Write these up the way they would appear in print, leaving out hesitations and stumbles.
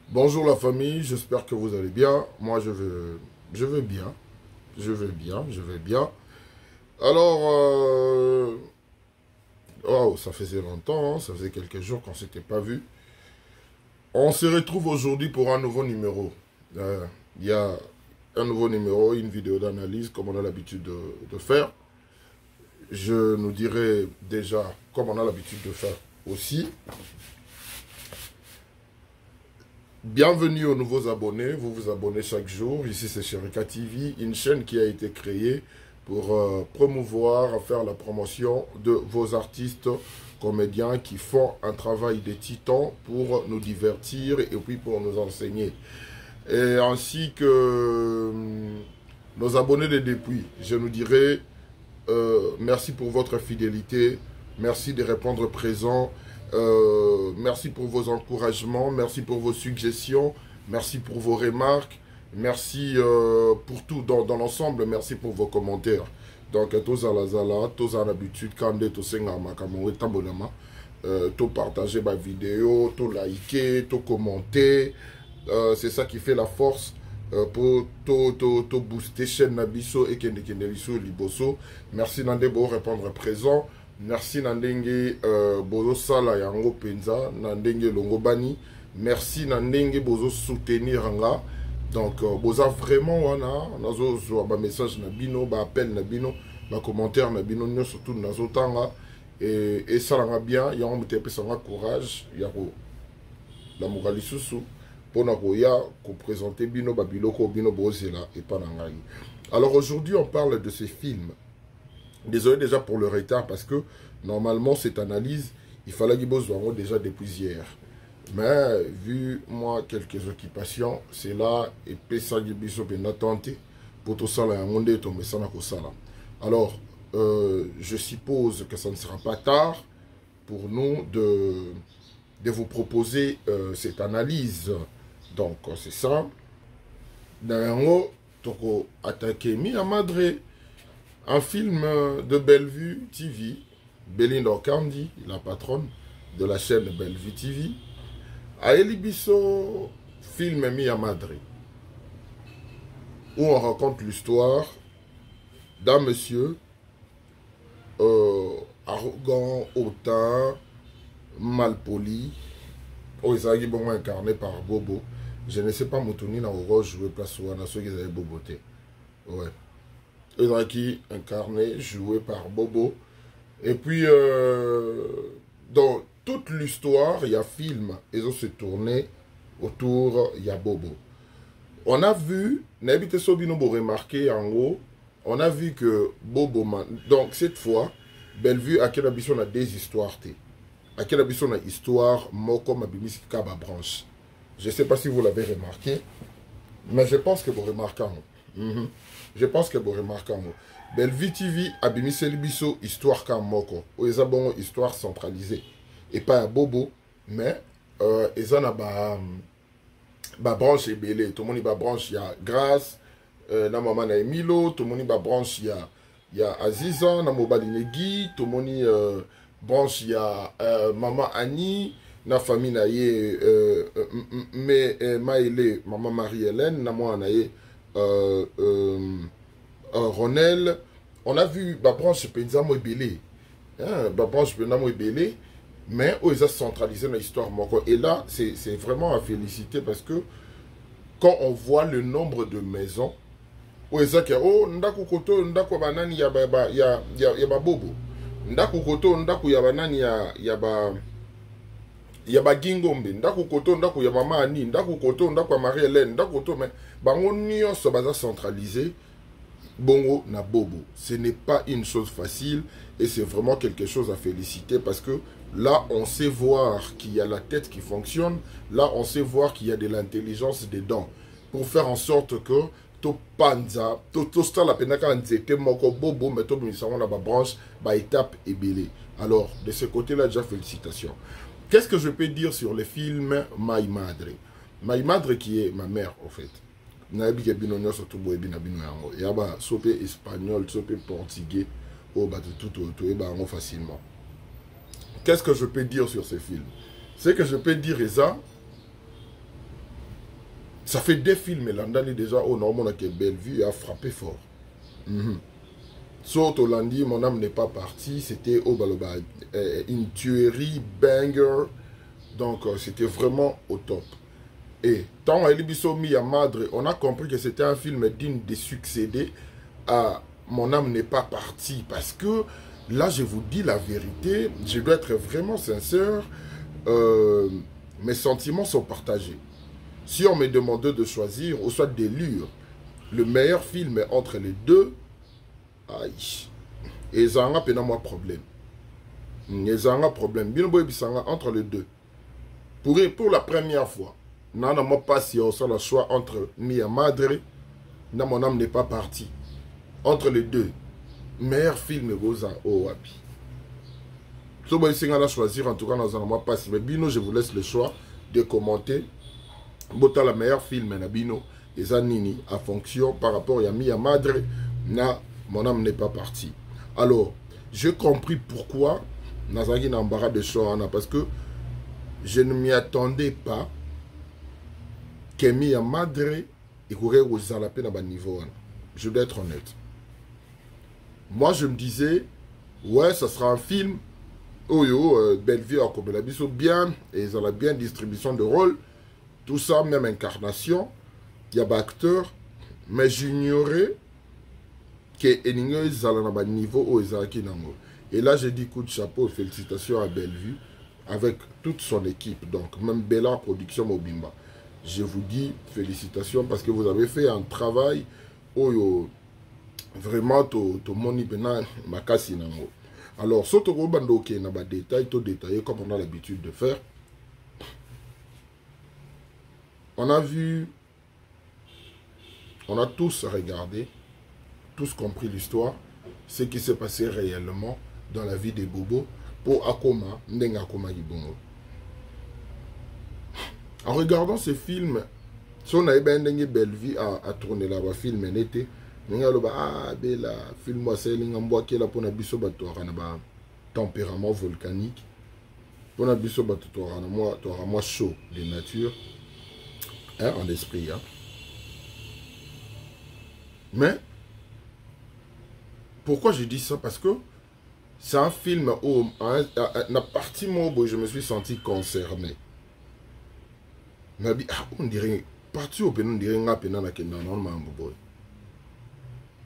Bonjour la famille, j'espère que vous allez bien. Moi je vais bien, je vais bien. Alors, oh, ça faisait longtemps, hein, ça faisait quelques jours qu'on ne s'était pas vu. On se retrouve aujourd'hui pour un nouveau numéro. Il y a un nouveau numéro, une vidéo d'analyse comme on a l'habitude de faire. Je nous dirai déjà, comme on a l'habitude de faire aussi, bienvenue aux nouveaux abonnés, vous vous abonnez chaque jour. Ici c'est Sherika TV, une chaîne qui a été créée pour promouvoir, faire la promotion de vos artistes comédiens qui font un travail de titan pour nous divertir et puis pour nous enseigner. Et ainsi que nos abonnés de depuis, je nous dirais merci pour votre fidélité, merci de répondre présent. Merci pour vos encouragements, merci pour vos suggestions, merci pour vos remarques, merci pour tout dans l'ensemble, merci pour vos commentaires. Donc, tous à la zala, tous à l'habitude, quand tous tout partager ma vidéo, tout liker, tout commenter. C'est ça qui fait la force pour tout booster chaîne Nabiso et Kendeliso Liboso. Merci Nande pour répondre présent. Merci Nandenge Bozo Sala Yango Penza, Nandenge Longo Bani. Merci Nandenge Bozo soutenir Anga. Donc, Boza vraiment wana, nazo zo ba message na bino, ba appel na bino, ba commentaire na bino, surtout nazo tanga. Et ça l'a bien, yango mutepe sanga courage, yako la morali susu. Pour présenter bino babiloko bino bozela et pas nangai. Alors aujourd'hui on parle de ces films. Désolé déjà pour le retard parce que normalement cette analyse il fallait qu'il bosse déjà depuis hier. Mais vu moi quelques occupations, c'est là et pesa gibiso ben tenté pour tout ça là monde tomber ça na kosala. Alors je suppose que ça ne sera pas tard pour nous de vous proposer cette analyse. Donc, c'est ça. Dans toko attaqué Mia Madre, un film de Bellevue TV, Belinda Okandi, la patronne de la chaîne Bellevue TV, a Elibiso, film Mia Madre, où on raconte l'histoire d'un monsieur arrogant, hautain, malpoli, Oizagi bon incarné par Bobo. Je ne sais pas, Moutouni n'a pas joué place ou à ceux qui avaient Boboté. Ouais. Oizagi incarné, joué par Bobo. Et puis, dans toute l'histoire, il y a film, ils ont se tourné autour, il y a Bobo. On a vu, n'habite Sobino pour remarquer en gros, on a vu que Bobo, donc cette fois, Bellevue, à quelle ambition on a des histoires, à quelle ambition on a histoire, Moko Mabimisi Kaba branche. Je ne sais pas si vous l'avez remarqué, mais je pense que vous remarquez. Je pense que vous remarquez. Bellevue TV, Abimisi Libiso, histoire comme Moko. Ou ils ont histoire centralisée. Et pas un Bobo, mais ils ont une branche ébélée. Tout le monde a branche, il y a Grâce, na maman na Emilo, tout le monde a branche, il y a Azizan, na Mobalinegi, tout le monde branche, il y a maman Annie, na famille na ye Maëlé, maman Marie-Hélène, na moi na ye Ronel. On a vu ma branche Penzamo Ebélé, ma branche Penzamo Ebélé, mais ils ont centralisé dans l'histoire. Et là, c'est vraiment à féliciter parce que quand on voit le nombre de maisons, où ils ont dit, oh, ndako koto, ndako banani ya bobo. Ndako koto, ndako ya banani ya ba gingombe. Ndako koto, ndako ya mama Ani. Ndako koto, ndako ya Marie-Hélène. Ndako koto, mais bango nyonso baza centralisé. Bongo na bobo. Ce n'est pas une chose facile et c'est vraiment quelque chose à féliciter parce que là, on sait voir qu'il y a la tête qui fonctionne. Là, on sait voir qu'il y a de l'intelligence dedans pour faire en sorte que to panza, to sta la penaka nzete moko bobo, mais to bimisamo na ba branche, ba étape et belé. Alors, de ce côté-là, déjà félicitations. Qu'est-ce que je peux dire sur le film My Madre? My Madre qui est ma mère, en fait. Nabi bino surtout boy bina bino yango. Yaba sopé espagnol, sopé portugais, oh bah tout et bah facilement. Qu'est-ce que je peux dire sur ce film? C'est que je peux dire ça Ça fait des films, l'andali déjà, au Normand, qui est Bellevue, a frappé fort. Sauf au lundi, mon âme n'est pas partie, c'était au Baloba, une tuerie, banger, donc c'était vraiment au top. Et tant Elibiso Mi à Madre, on a compris que c'était un film digne de succéder à Mon âme n'est pas partie, parce que là, je vous dis la vérité, je dois être vraiment sincère, mes sentiments sont partagés. Si on me demandait de choisir, ou soit d'élire le meilleur film entre les deux, aïe, et ça a un problème. Et un problème. Entre les deux. Pour la première fois, non, non, pas si on a le choix entre Mia Madre, non, mon âme n'est pas partie. Entre les deux, meilleur film Goza Owapi. Si vous voulez choisir, en tout cas, dans un pas si. Mais Bino, je vous laisse le choix de commenter. Bota la meilleur film, Bino, et Zanini, à fonction par rapport à Mia Madre, na, mon âme n'est pas partie. Alors, j'ai compris pourquoi Nazaki n'a embarras de choix, parce que je ne m'y attendais pas que Mia Madre et courait aux alapés dans le niveau. Je dois être honnête. Moi, je me disais, ouais, ça sera un film. Oh yo, Bellevue a comme la biseau bien, et ils ont la bien distribution de rôle. Tout ça, même incarnation. Il y a des acteurs. Mais j'ignorais que Eningo Zalana niveau où Ezaki Nango. Et là, j'ai dit coup de chapeau, félicitations à Bellevue, avec toute son équipe. Donc, même Bella Production Mobimba. Je vous dis félicitations parce que vous avez fait un travail où vraiment tout le monde m'a cassé. Alors, ce que vous avez des détails, tout détaillé comme on a l'habitude de faire. On a vu, on a tous regardé, tous compris l'histoire, ce qui s'est passé réellement dans la vie des bobos pour Akoma, Ndenga Akoma Gibongo. En regardant ce film, si on avait bien Bellevue à tourner là-bas, film en été, on a dit, ah, bella, film-moi, c'est l'ingamba qui est là pour la biso batoire, tempérament volcanique, pour la biso batoire, moi chaud de nature, hein, en esprit, hein. Mais, pourquoi je dis ça? Parce que c'est un film où, à la partie où je me suis senti concerné. On dirait, partie où on dirait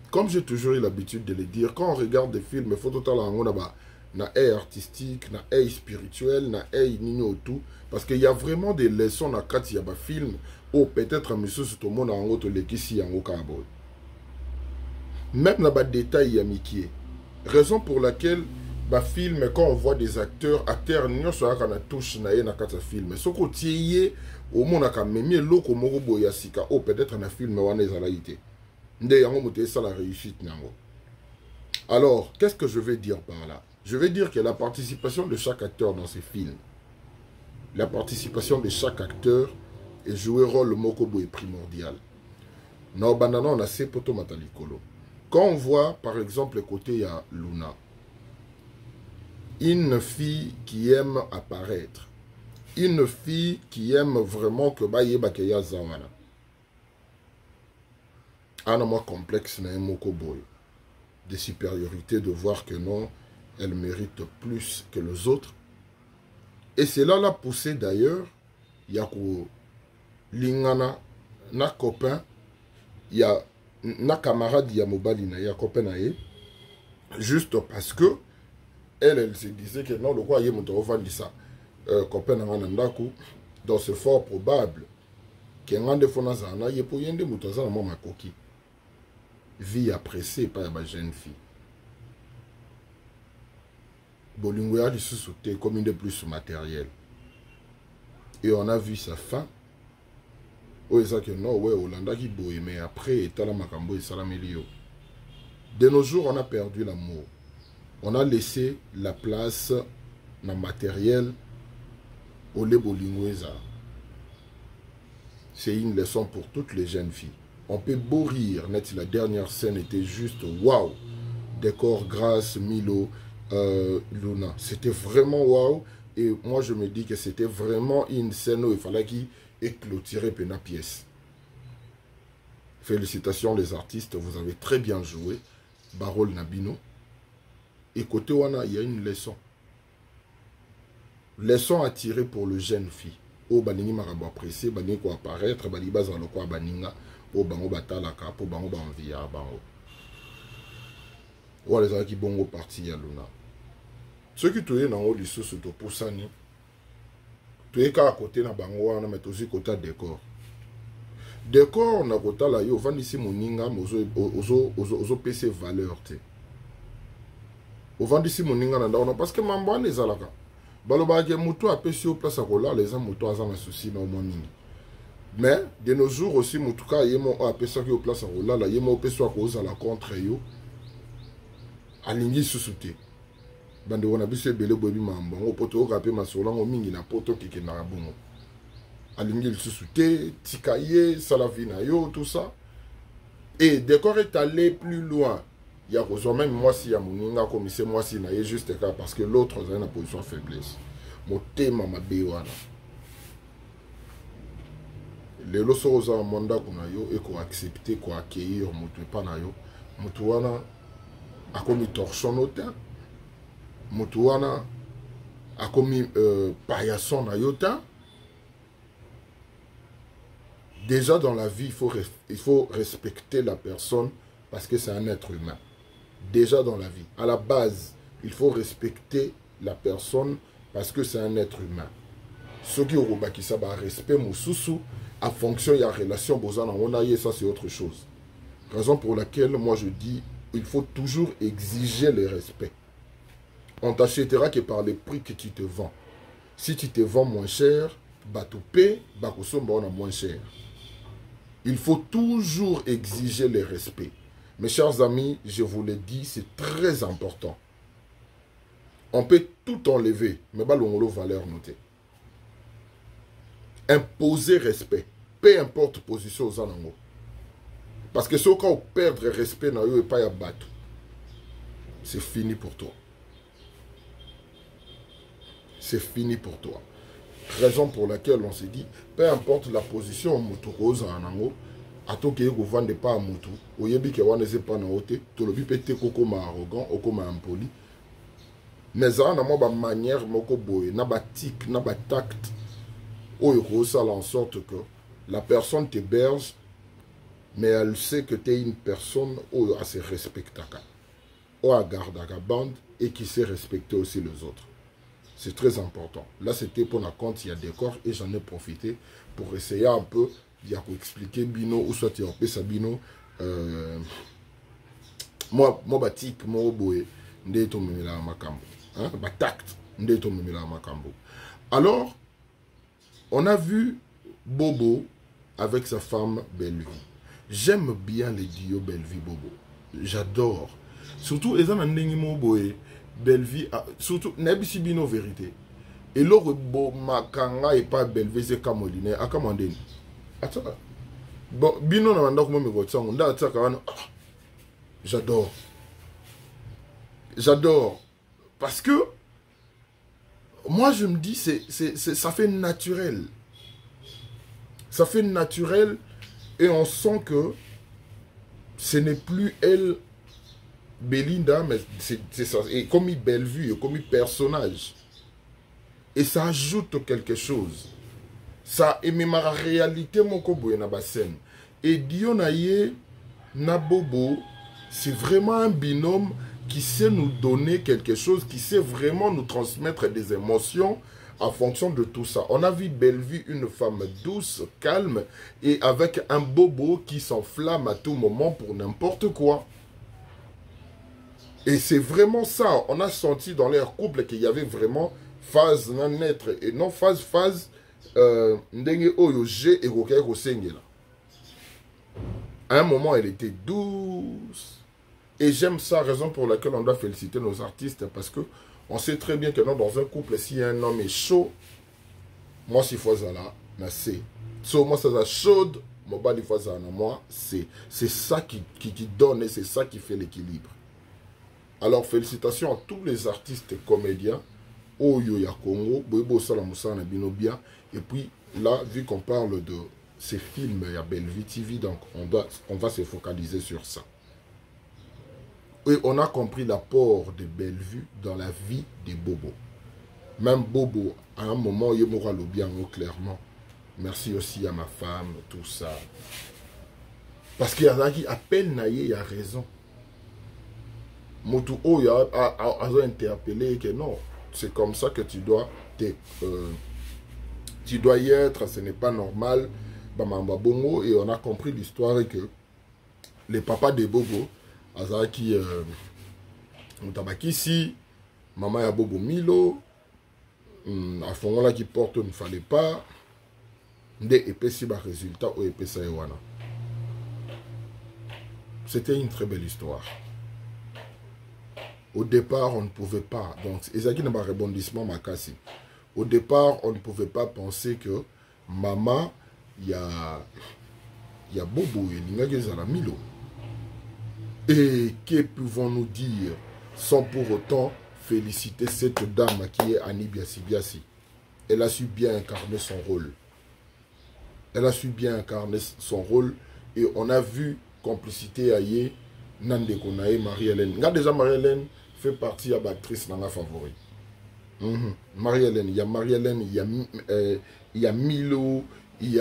comme j'ai toujours eu l'habitude de le dire, quand on regarde des films, il faut tout le temps na œil artistique, na œil spirituel, na œil nino tout. Parce qu'il y a vraiment des leçons dans il y a des films où peut-être monsieur tout le monde a un autre ici en Okabo. Même dans les détails, il y a Mickey. Raison pour laquelle bah film quand on voit des acteurs nous sommes quand on touche na kata film ce côté au monde a même loko moko boya sika ou peut-être un film wana ezalaité ndé yango moté ça la réussite nango. Alors qu'est-ce que je vais dire par là? Je vais dire que la participation de chaque acteur dans ces films, la participation de chaque acteur et jouer rôle moko boy primordial. Non banana on a ces poto matalikolo. Quand on voit par exemple le côté il y a Luna, une fille qui aime apparaître, une fille qui aime vraiment que Baye Bakeya Zawana. Un moi complexe n'a moko boy de supériorité de voir que non, elle mérite plus que les autres. Et c'est là la poussée d'ailleurs, il y a Lingana, na copain, il y a na camarade, il y a Mobali, il y a copain, juste parce que elle se disait que non, le roi est mon dit ça. Copain Nandaku, donc c'est fort probable qu'il y a des fois dans un an, il y a pour y aller dans ma coquille. Vie appréciée par ma jeune fille. Bolingouya lui sous-sauté comme une de plus matériel. Et on a vu sa fin. Oh, ça que non, ouais, Hollanda qui boue, mais après, Tala Makambo et Salamelio. De nos jours, on a perdu l'amour. On a laissé la place dans le matériel au Bolingoueza. C'est une leçon pour toutes les jeunes filles. On peut beau rire, net, la dernière scène était juste waouh. Décor grâce, Milo, Luna. C'était vraiment waouh. Et moi je me dis que c'était vraiment une scène où il fallait qu'il éclôtirait la pièce. Félicitations les artistes, vous avez très bien joué. Barol Nabino. Et côté Wana, il y a une leçon. Leçon à tirer pour le jeune fille. O baningi marabo apprécié, baningi ko apparaître, baliba za lokwa baninga, o bango batalaka, po bango ba envia bango. Ou les gens qui bongo parti ya luna. Ceux qui touye nan o liso to poussani. Touye ka à côté na bango wana mais aussi côté décor. Décor na kota la yo vandisi moninga ozo pese valeur te. O vandisi moninga na ndao parce que mambane ezalaka. Baloba ke muto apesi au place à kola les gens muto azana souci na au moins mingi. Mais de nos jours aussi mutuka yemo apesa ki au place à kola la yemo peso akoza la contre yo. Alingi susute. Bande wana biso ebele bobi mambo poto okape masolango mingi na poto keke na bongo. Alingi susute, tikaye, salavina yo tout ça. Et décor est allé plus loin. Il y a même moi si il y a mon comme c'est moi si na juste cas parce que l'autre est dans une position de faiblesse. Mon thème ma béwana. Les lois sont aux mandat qu'on a yo et qu'on accepter qu'on accueillir mon pas na yo. Moutouana a commis torchon au temps. Moutouana a commis paillasson na yo temps. Déjà dans la vie, il faut respecter la personne parce que c'est un être humain. Déjà dans la vie, à la base, il faut respecter la personne parce que c'est un être humain. Ce qui est ça respect moussousou, en fonction de la relation, ça c'est autre chose. Raison pour laquelle moi je dis, il faut toujours exiger le respect. On t'achètera que par les prix que tu te vends. Si tu te vends moins cher, batopé, bakosomba on a moins cher. Il faut toujours exiger le respect. Mes chers amis, je vous le dis, c'est très important. On peut tout enlever, mais pas l'ongolo valeur notée. Imposer respect, peu importe position aux anango. Parce que si on perd le respect, et pas battre, c'est fini pour toi. C'est fini pour toi. Raison pour laquelle on s'est dit, peu importe la position, on anango. Atoke ko vende pas mutu oyebi ke wana pas na ote to lobi pete koko ma arrogant okoma impoli mais ça na mo ba manière moko boye na ba tic na ba tact oyo ko ça en sorte que la personne t'héberge mais elle sait que tu es une personne oyo a se respectaka ou a gardaka bande et qui sait respecter aussi les autres. C'est très important. Là c'était pour la compte il y a décor et j'en ai profité pour essayer un peu il y a expliquer bino ou soit tu as ça bino moi batik moi boé ndeto memela makambo hein ba tact ndeto memela makambo. Alors on a vu Bobo avec sa femme Bellevie. J'aime bien les duos Bellevie Bobo. J'adore. Surtout les gens ndengi mo boé Bellevie surtout nebisi bino vérité. Et le bo makanga et pas Bellevie c'est Camoline à Camandeni. Attends. Bon, bino na manda kuma mekotsango nda tsaka wana. J'adore. J'adore parce que moi je me dis ça fait naturel. Ça fait naturel et on sent que ce n'est plus elle Belinda mais c'est ça et comme il belle vue et comme il personnage. Et ça ajoute quelque chose. Ça et même la réalité mon kobo na basen et Dionaye Nabobo c'est vraiment un binôme qui sait nous donner quelque chose, qui sait vraiment nous transmettre des émotions en fonction de tout ça. On a vu Bellevue, une femme douce, calme et avec un Bobo qui s'enflamme à tout moment pour n'importe quoi. Et c'est vraiment ça. On a senti dans leur couple qu'il y avait vraiment phase non-être et non phase ndenge oyo j'ai et à un moment elle était douce et j'aime ça, raison pour laquelle on doit féliciter nos artistes parce que on sait très bien que non, dans un couple si un homme est chaud moi si fois ça là c'est so moi ça chaude mon bas des fois ça moi c'est ça qui donne et c'est ça qui fait l'équilibre. Alors félicitations à tous les artistes et comédiens Oyo ya Congo, Bobo Salamusana Binobia. Et puis là, vu qu'on parle de ces films, il y a Bellevue TV, donc on va se focaliser sur ça. Et on a compris l'apport de Bellevue dans la vie des Bobo. Même Bobo, à un moment, il m'aura le bien clairement. Merci aussi à ma femme, tout ça. Parce qu'il y en a qui appellent Naye, il y a raison. Motu O a interpellé que non, c'est comme ça que tu dois y être, ce n'est pas normal. Bamamba Bongo, et on a compris l'histoire et que les papas des Bobo, Azaki, Mutabakisi, maman ya Bobo Milo, à fond là qui porte, il ne fallait pas. Des épaissis bas résultat ou épaisseur Ewana. C'était une très belle histoire. Au départ, on ne pouvait pas. Donc, Ezaki n'a pas rebondissement makasi. Au départ, on ne pouvait pas penser que maman, il y a Bobo et Milo. Et que pouvons-nous dire sans pour autant féliciter cette dame qui est Annie Biasi. Elle a su bien incarner son rôle. Elle a su bien incarner son rôle et on a vu complicité aïe Nande Konae, Marie-Hélène. Déjà Marie-Hélène fait partie de l'actrice dans la favori. Marie-Hélène, il y a Marie-Hélène, il y a Milo, il y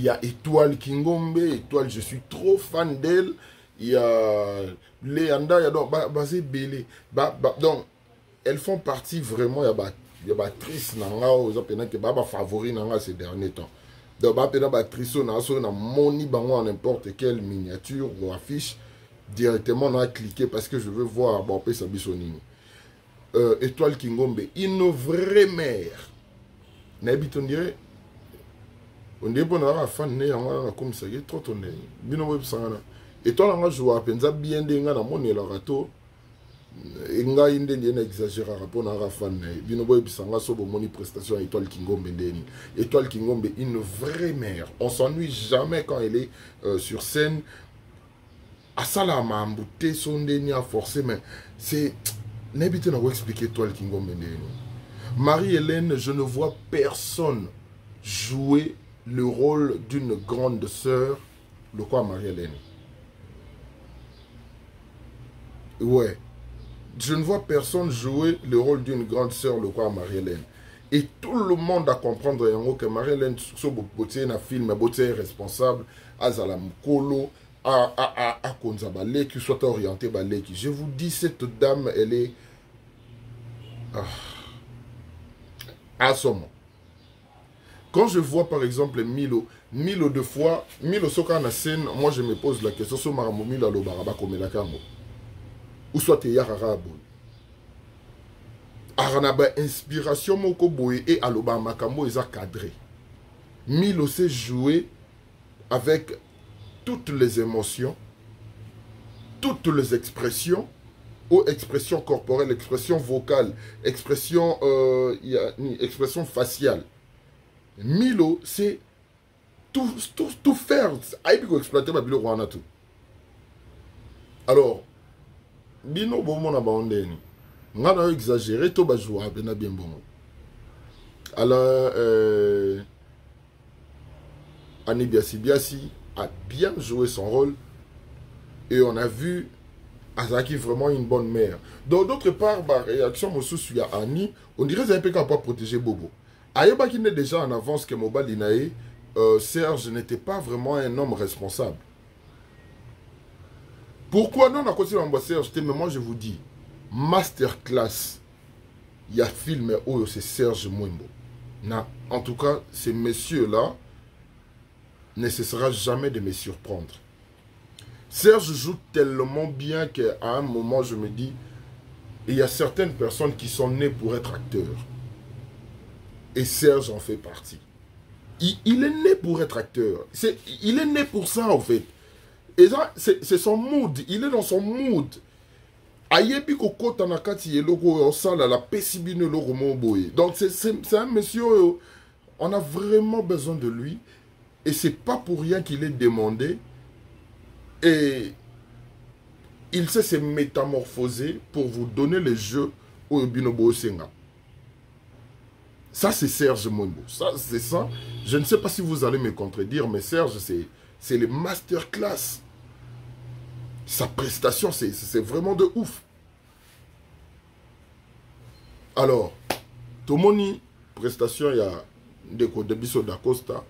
a Étoile Kingombe. Étoile, je suis trop fan d'elle. Il y a Léanda, il y a donc Basé Bélé. Donc, elles font partie vraiment, il y a actrice qui est favori ces derniers temps. Donc, il y a actrice qui a n'importe quelle miniature ou affiche. Directement, on a cliqué parce que je veux voir Étoile Kingombe, une vraie mère. On dirait qu'on a un fan comme ça, il est trop tonné. Étoile on a joué à penza bien denga na moni la rato. Inga inde ndiena exagérer rapport na fan. Bino boy bisanga so bo moni prestation Étoile Kingombe ndeni. Étoile Kingombe, une vraie mère. On s'ennuie jamais quand elle est sur scène. À ça la mambouté son ndeni a forcé mais c'est n'habite na expliquer Étoile Kingombe ndeni. Marie-Hélène, je ne vois personne jouer le rôle d'une grande sœur, le quoi Marie-Hélène. Ouais. Je ne vois personne jouer le rôle d'une grande sœur, le quoi Marie-Hélène. Et tout le monde a comprendre que Marie-Hélène, sur un film, est responsable, à Zalamkolo, à Konzabale, qui soit orienté Baleki. Je vous dis, cette dame, elle est à son moment. Quand je vois par exemple Milo deux fois, Milo Soka na scène, moi je me pose la question, sur Maramo Milo lo baraba comme la kango. Ou soit te yarara boy. Aranaba inspiration moko boy et aloba makambo eza cadré. Milo sait jouer avec toutes les émotions, toutes les expressions, ou expression corporelle, expression vocale, expression faciale. Milo, c'est tout faire. Aïe, exploiter ma bilo rwana tout. Alors, bino bon na bandeni. On a exagéré, tout va jouer bien bon. Alors, Annie Biasi a bien joué son rôle et on a vu Azaki vraiment une bonne mère. Donc, d'autre part, ma réaction sur Annie, on dirait que c'est un peu capable de protéger Bobo. Ayoba qui n'est déjà en avance que Mobile Inae, Serge n'était pas vraiment un homme responsable. Pourquoi non, on a continué à Serge, mais moi je vous dis, masterclass, il y a film où c'est Serge Mwembo. En tout cas, ces messieurs-là ne cessera jamais de me surprendre. Serge joue tellement bien qu'à un moment, je me dis, il y a certaines personnes qui sont nées pour être acteurs. Et Serge en fait partie. Il est né pour être acteur. Il est né pour ça, en fait. Et ça, c'est son mood. Il est dans son mood. Ayebi koko tanakati logo osala la pesibine logo moboye. Donc c'est un monsieur, on a vraiment besoin de lui. Et c'est pas pour rien qu'il est demandé. Et il sait se métamorphoser pour vous donner les jeux au Binobo Senga. Ça, c'est Serge Monbo. Ça, c'est ça. Je ne sais pas si vous allez me contredire, mais Serge, c'est les masterclass. Sa prestation, c'est vraiment de ouf. Alors, Tomoni, prestation, il y a Ndeko Debiso d'Acosta.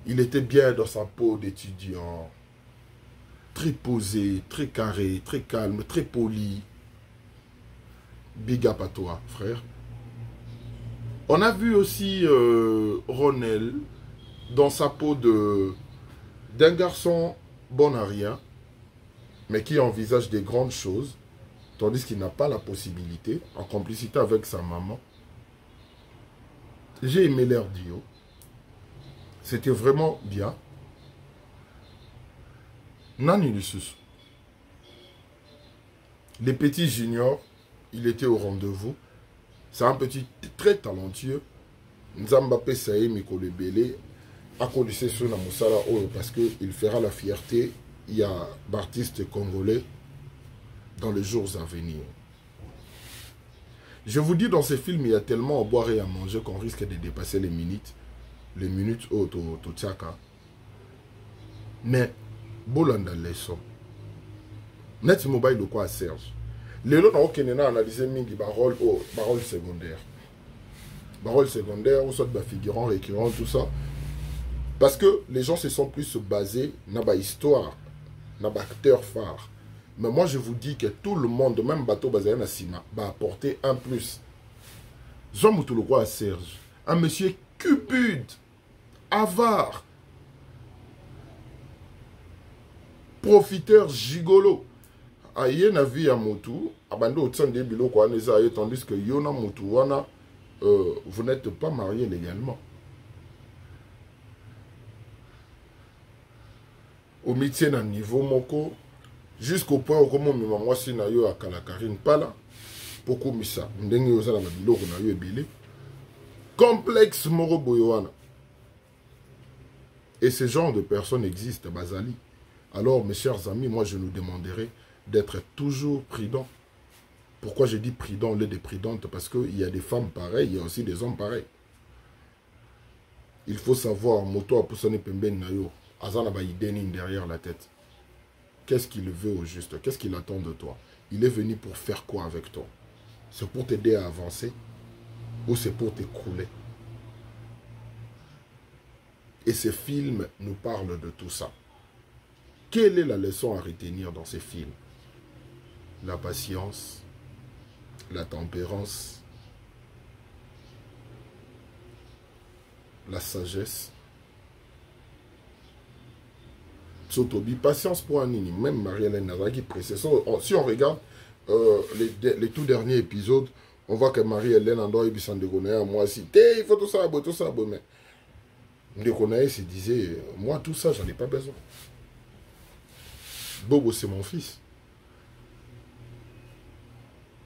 Il était bien dans sa peau d'étudiant. Très posé, très carré, très calme, très poli. Big up à toi, frère. On a vu aussi Ronel dans sa peau d'un garçon bon à rien, mais qui envisage des grandes choses, tandis qu'il n'a pas la possibilité, en complicité avec sa maman. J'ai aimé leur duo. C'était vraiment bien. Nani Lusus. Les petits juniors, il était au rendez-vous. C'est un petit très talentueux. Nzamba Pesae Mikole Bele a connu sur la Moussala parce qu'il fera la fierté. Il y a d'artistes congolais dans les jours à venir. Je vous dis, dans ces films, il y a tellement à boire et à manger qu'on risque de dépasser les minutes. Les minutes au Tchaka. Mais, Bolanda leçon. Net mobile de quoi à Serge. Les autres ont analysé mingi barol secondaire. Barol secondaire, ou soit figurant, récurrent, tout ça. Parce que les gens se sont plus basés dans la histoire, dans l'acteur phare. Mais moi, je vous dis que tout le monde, même bateau basé na Sima, va apporter un plus. Jean Moutoulou à Serge, un monsieur cupide, avare, profiteur gigolo. Aïe na vie à Moutou, abando au de bilo quoi tandis que Yona Moutou wana, vous n'êtes pas marié légalement. Au métier d'un niveau moko, jusqu'au point où comme moi si na yo à Kalakarine pas là, pourquoi misa, m'dengi osa la bilo na yo ebele, complexe moro boyoana. Et ce genre de personnes existent, Bazali. Alors mes chers amis, moi je nous demanderai d'être toujours prudent. Pourquoi je dis prudent au lieu de prudente? Parce qu'il y a des femmes pareilles, il y a aussi des hommes pareils. Il faut savoir, moto a poussé pemben nayo, azana ba idénin derrière la tête. Qu'est-ce qu'il veut au juste? Qu'est-ce qu'il attend de toi? Il est venu pour faire quoi avec toi? C'est pour t'aider à avancer ou c'est pour t'écrouler? Et ces films nous parlent de tout ça. Quelle est la leçon à retenir dans ces films? La patience, la tempérance, la sagesse. Sotobi, patience pour un nini. Même Marie-Hélène Nazaki précise. Si on regarde les tout derniers épisodes, on voit que Marie-Hélène Andor et Bissandegoné, moi aussi, il faut tout ça, mais Ndekonae se disait, moi tout ça, j'en ai pas besoin. Bobo, c'est mon fils.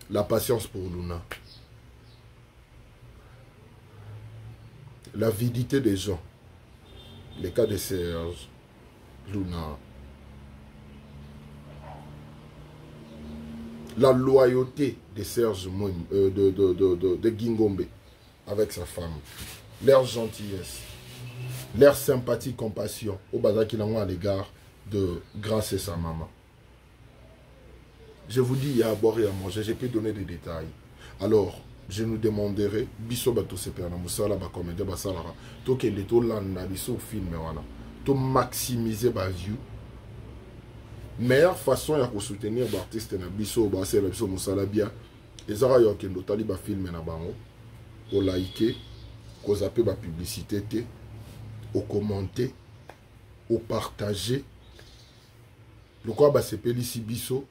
La patience pour Luna. L'avidité des gens. Les cas de Serge, Luna. La loyauté de Serge de Gingombe avec sa femme. Leur gentillesse. Leur sympathie, compassion au bazar qu'il a à l'égard de grâce à sa maman. Je vous dis, il y a à boire et à manger. J'ai pu donner des détails. Alors, je nous demanderai, biso bato se perdre, musala ba comédie ba salara, to que les to landa biso film wana, to maximiser ba view. Meilleure façon ya ko soutenir l'artiste na biso ba c'est la biso musala bien. Ezara yo kendo tali ba film na bango, ko liker, ko zapper ba publicité te, au commenter, au partager. Le quoi ba se peli si biso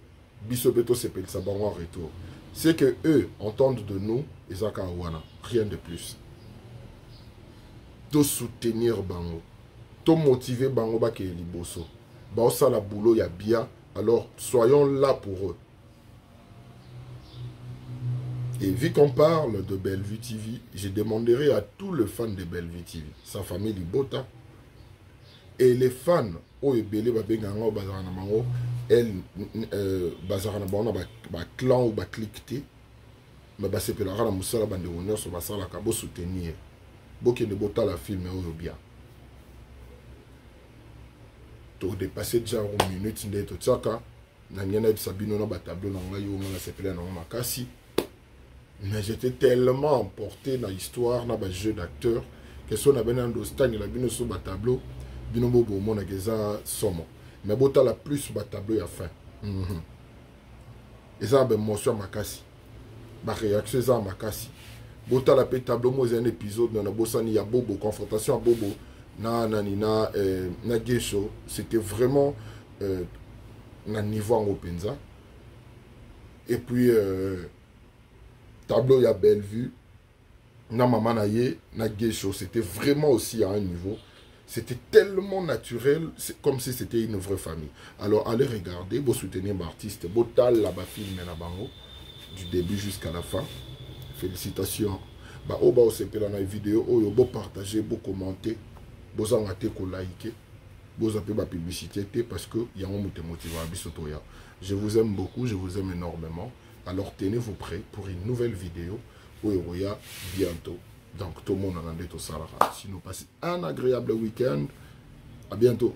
Biso Beto s'appelle ça en retour. C'est que eux entendent de nous, Isaka Awana, rien de plus. De soutenir Bango, de motiver Bango Bake Liboso. Bao ça la boulot ya bien, alors soyons là pour eux. Et vu qu'on parle de Bellevue TV, je demanderai à tous les fans de Bellevue TV, sa famille Libota, et les fans, Oyebele Babengango Bazaranamango, elle, Bazaranabango, clan ou cliqueté, mais basepelaka na mosala bandeko nyonso basalaka bosoutenir bokende botala filme oyo bien todepase déjà minute nde totiaka nangi nayebisa bino na batableau na ngai oyo nga nasepela nango makasi mais j'étais tellement emporté na histoire na bajeu d'acteur que so na bene ndostangela bino so batableau bino bomonaka eza somo mais botala plus batableau ya fin eza na baémotion ya makasi baréaction eza ya makasi botala mpe tableau mo eza un épisode na bosani ya bobo confrontation ya bobo na nani na Gesho, c'était vraiment na niveau en penza. Et puis tableau ya Bellevue na maman na ye na Gesho, c'était vraiment aussi à un niveau. C'était tellement naturel, comme si c'était une vraie famille. Alors allez regarder, vous soutenir l'artiste, vous tal là-bas film na bango du début jusqu'à la fin. Félicitations. Bah au bas aussi dans la vidéo, vous partager, vous commenter. Vous avez liké, vous avez la publicité parce que il y a un motivé. Je vous aime beaucoup, je vous aime énormément. Alors tenez-vous prêts pour une nouvelle vidéo où il y a bientôt. Donc tout le monde en a dit tout ça. Sinon passez un agréable week-end. À bientôt.